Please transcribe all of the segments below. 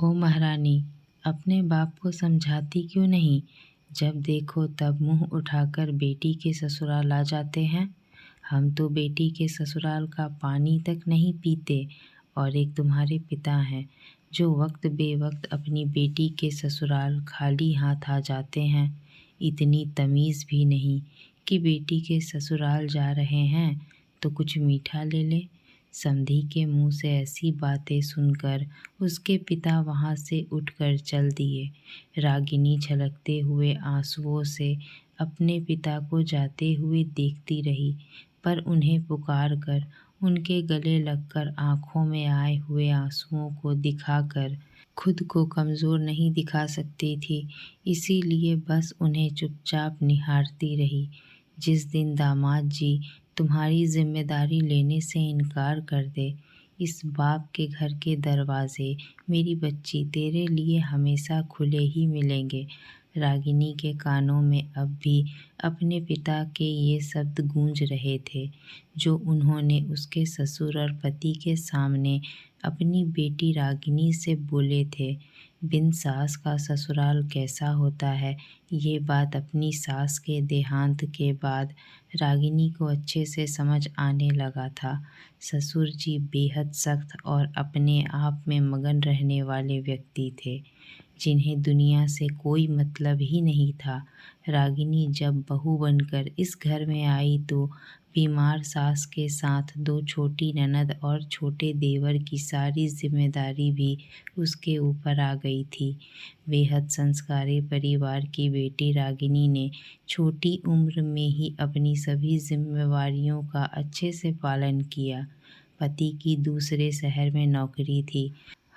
ओ महारानी, अपने बाप को समझाती क्यों नहीं? जब देखो तब मुंह उठाकर बेटी के ससुराल आ जाते हैं। हम तो बेटी के ससुराल का पानी तक नहीं पीते, और एक तुम्हारे पिता हैं जो वक्त बेवक्त अपनी बेटी के ससुराल खाली हाथ आ जाते हैं। इतनी तमीज़ भी नहीं कि बेटी के ससुराल जा रहे हैं तो कुछ मीठा ले ले। समधी के मुंह से ऐसी बातें सुनकर उसके पिता वहाँ से उठकर चल दिए। रागिनी छलकते हुए आंसुओं से अपने पिता को जाते हुए देखती रही, पर उन्हें पुकार कर उनके गले लगकर आँखों में आए हुए आंसुओं को दिखाकर खुद को कमज़ोर नहीं दिखा सकती थी, इसीलिए बस उन्हें चुपचाप निहारती रही। जिस दिन दामाद जी तुम्हारी जिम्मेदारी लेने से इनकार कर दे, इस बाप के घर के दरवाजे मेरी बच्ची तेरे लिए हमेशा खुले ही मिलेंगे। रागिनी के कानों में अब भी अपने पिता के ये शब्द गूंज रहे थे जो उन्होंने उसके ससुर और पति के सामने अपनी बेटी रागिनी से बोले थे। बिन सास का ससुराल कैसा होता है, ये बात अपनी सास के देहांत के बाद रागिनी को अच्छे से समझ आने लगा था। ससुर जी बेहद सख्त और अपने आप में मगन रहने वाले व्यक्ति थे, जिन्हें दुनिया से कोई मतलब ही नहीं था। रागिनी जब बहू बनकर इस घर में आई तो बीमार सास के साथ दो छोटी ननद और छोटे देवर की सारी जिम्मेदारी भी उसके ऊपर आ गई थी। बेहद संस्कारी परिवार की बेटी रागिनी ने छोटी उम्र में ही अपनी सभी जिम्मेवारियों का अच्छे से पालन किया। पति की दूसरे शहर में नौकरी थी,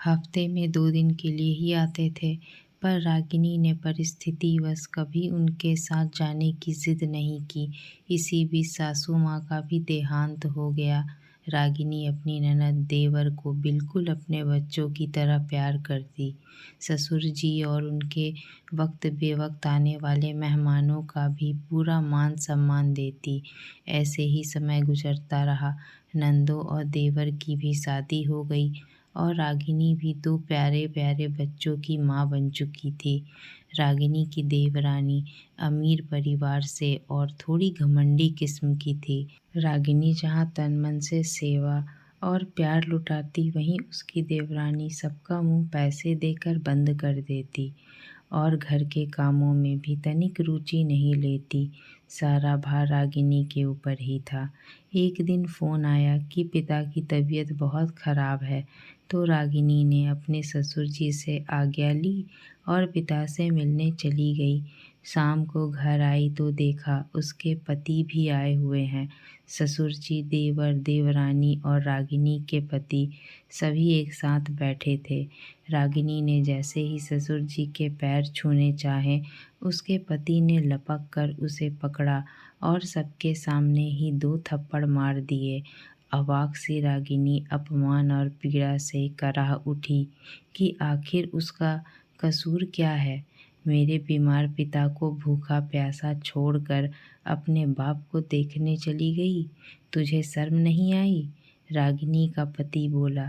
हफ्ते में 2 दिन के लिए ही आते थे, पर रागिनी ने परिस्थितिवश कभी उनके साथ जाने की जिद नहीं की। इसी बीच सासू माँ का भी देहांत हो गया। रागिनी अपनी ननद देवर को बिल्कुल अपने बच्चों की तरह प्यार करती। ससुर जी और उनके वक्त बेवक्त आने वाले मेहमानों का भी पूरा मान सम्मान देती। ऐसे ही समय गुजरता रहा। नंदों और देवर की भी शादी हो गई और रागिनी भी 2 प्यारे प्यारे बच्चों की माँ बन चुकी थी। रागिनी की देवरानी अमीर परिवार से और थोड़ी घमंडी किस्म की थी। रागिनी जहाँ तन मन से सेवा और प्यार लुटाती, वहीं उसकी देवरानी सबका मुंह पैसे देकर बंद कर देती और घर के कामों में भी तनिक रुचि नहीं लेती। सारा भार रागिनी के ऊपर ही था। एक दिन फ़ोन आया कि पिता की तबीयत बहुत ख़राब है, तो रागिनी ने अपने ससुर जी से आज्ञा ली और पिता से मिलने चली गई। शाम को घर आई तो देखा उसके पति भी आए हुए हैं। ससुर जी, देवर, देवरानी और रागिनी के पति सभी एक साथ बैठे थे। रागिनी ने जैसे ही ससुर जी के पैर छूने चाहे, उसके पति ने लपक कर उसे पकड़ा और सबके सामने ही 2 थप्पड़ मार दिए। अवाक सी रागिनी अपमान और पीड़ा से कराह उठी कि आखिर उसका कसूर क्या है। मेरे बीमार पिता को भूखा प्यासा छोड़कर अपने बाप को देखने चली गई, तुझे शर्म नहीं आई? रागिनी का पति बोला,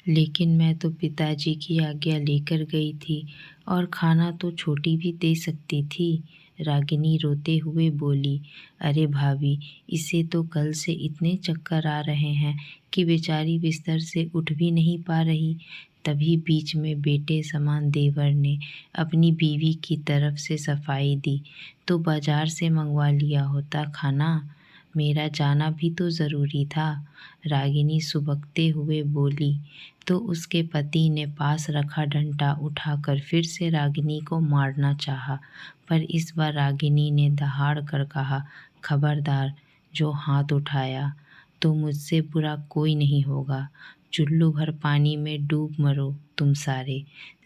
लेकिन मैं तो पिताजी की आज्ञा लेकर गई थी और खाना तो छोटी भी दे सकती थी। रागिनी रोते हुए बोली, अरे भाभी, इसे तो कल से इतने चक्कर आ रहे हैं कि बेचारी बिस्तर से उठ भी नहीं पा रही। तभी बीच में बेटे समान देवर ने अपनी बीवी की तरफ से सफाई दी, तो बाजार से मंगवा लिया होता खाना। मेरा जाना भी तो ज़रूरी था। रागिनी सुबकते हुए बोली, तो उसके पति ने पास रखा डंडा उठाकर फिर से रागिनी को मारना चाहा, पर इस बार रागिनी ने दहाड़ कर कहा, खबरदार, जो हाथ उठाया तो मुझसे बुरा कोई नहीं होगा। चुल्लू भर पानी में डूब मरो तुम सारे।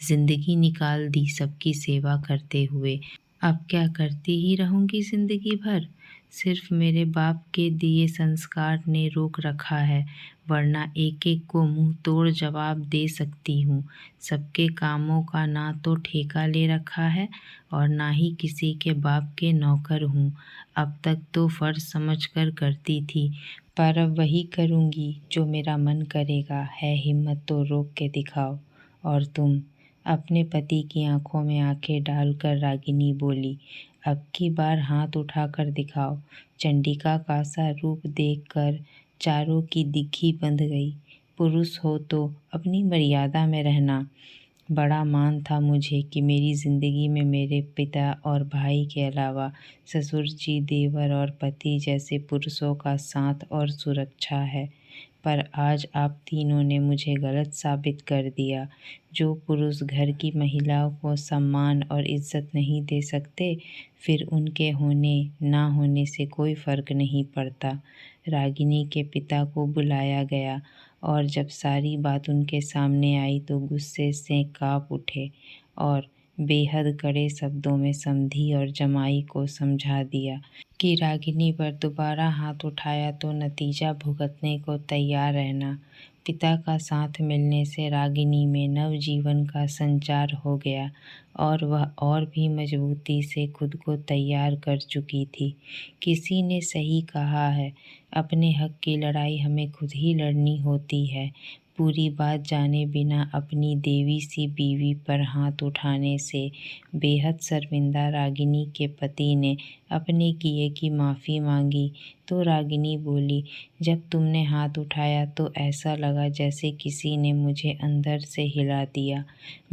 जिंदगी निकाल दी सबकी सेवा करते हुए, अब क्या करती ही रहूँगी जिंदगी भर? सिर्फ मेरे बाप के दिए संस्कार ने रोक रखा है, वरना एक एक को मुंह तोड़ जवाब दे सकती हूँ। सबके कामों का ना तो ठेका ले रखा है और ना ही किसी के बाप के नौकर हूँ। अब तक तो फर्ज समझकर करती थी, पर अब वही करूँगी जो मेरा मन करेगा। है हिम्मत तो रोक के दिखाओ। और तुम अपने पति की आंखों में आंखें डालकर रागिनी बोली, अब की बार हाथ उठाकर दिखाओ। चंडिका का सा रूप देखकर चारों की दिग्घी बंध गई। पुरुष हो तो अपनी मर्यादा में रहना। बड़ा मान था मुझे कि मेरी ज़िंदगी में मेरे पिता और भाई के अलावा ससुर जी, देवर और पति जैसे पुरुषों का साथ और सुरक्षा है, पर आज आप तीनों ने मुझे गलत साबित कर दिया। जो पुरुष घर की महिलाओं को सम्मान और इज्जत नहीं दे सकते, फिर उनके होने ना होने से कोई फ़र्क नहीं पड़ता। रागिनी के पिता को बुलाया गया और जब सारी बात उनके सामने आई तो गुस्से से काँप उठे और बेहद कड़े शब्दों में समधी और जमाई को समझा दिया कि रागिनी पर दोबारा हाथ उठाया तो नतीजा भुगतने को तैयार रहना। पिता का साथ मिलने से रागिनी में नवजीवन का संचार हो गया और वह और भी मजबूती से खुद को तैयार कर चुकी थी। किसी ने सही कहा है, अपने हक की लड़ाई हमें खुद ही लड़नी होती है। पूरी बात जाने बिना अपनी देवी सी बीवी पर हाथ उठाने से बेहद शर्मिंदा रागिनी के पति ने अपने किए की माफ़ी मांगी तो रागिनी बोली, जब तुमने हाथ उठाया तो ऐसा लगा जैसे किसी ने मुझे अंदर से हिला दिया,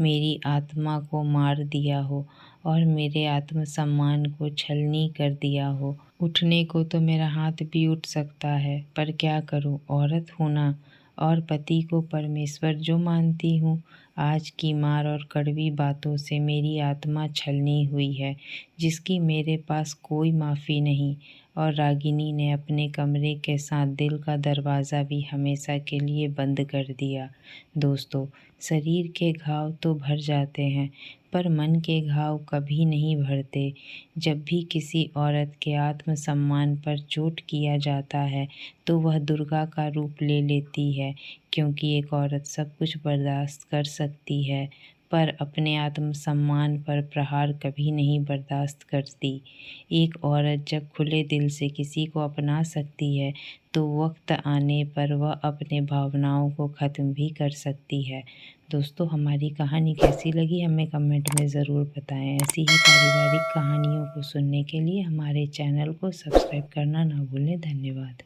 मेरी आत्मा को मार दिया हो और मेरे आत्मसम्मान को छलनी कर दिया हो। उठने को तो मेरा हाथ भी उठ सकता है, पर क्या करूं, औरत हूं ना, और पति को परमेश्वर जो मानती हूँ। आज की मार और कड़वी बातों से मेरी आत्मा छलनी हुई है, जिसकी मेरे पास कोई माफ़ी नहीं। और रागिनी ने अपने कमरे के साथ दिल का दरवाज़ा भी हमेशा के लिए बंद कर दिया। दोस्तों, शरीर के घाव तो भर जाते हैं, पर मन के घाव कभी नहीं भरते। जब भी किसी औरत के आत्मसम्मान पर चोट किया जाता है तो वह दुर्गा का रूप ले लेती है, क्योंकि एक औरत सब कुछ बर्दाश्त कर सकती है पर अपने आत्मसम्मान पर प्रहार कभी नहीं बर्दाश्त करती। एक औरत जब खुले दिल से किसी को अपना सकती है तो वक्त आने पर वह अपने भावनाओं को ख़त्म भी कर सकती है। दोस्तों, हमारी कहानी कैसी लगी हमें कमेंट में ज़रूर बताएं। ऐसी ही पारिवारिक कहानियों को सुनने के लिए हमारे चैनल को सब्सक्राइब करना ना भूलें। धन्यवाद।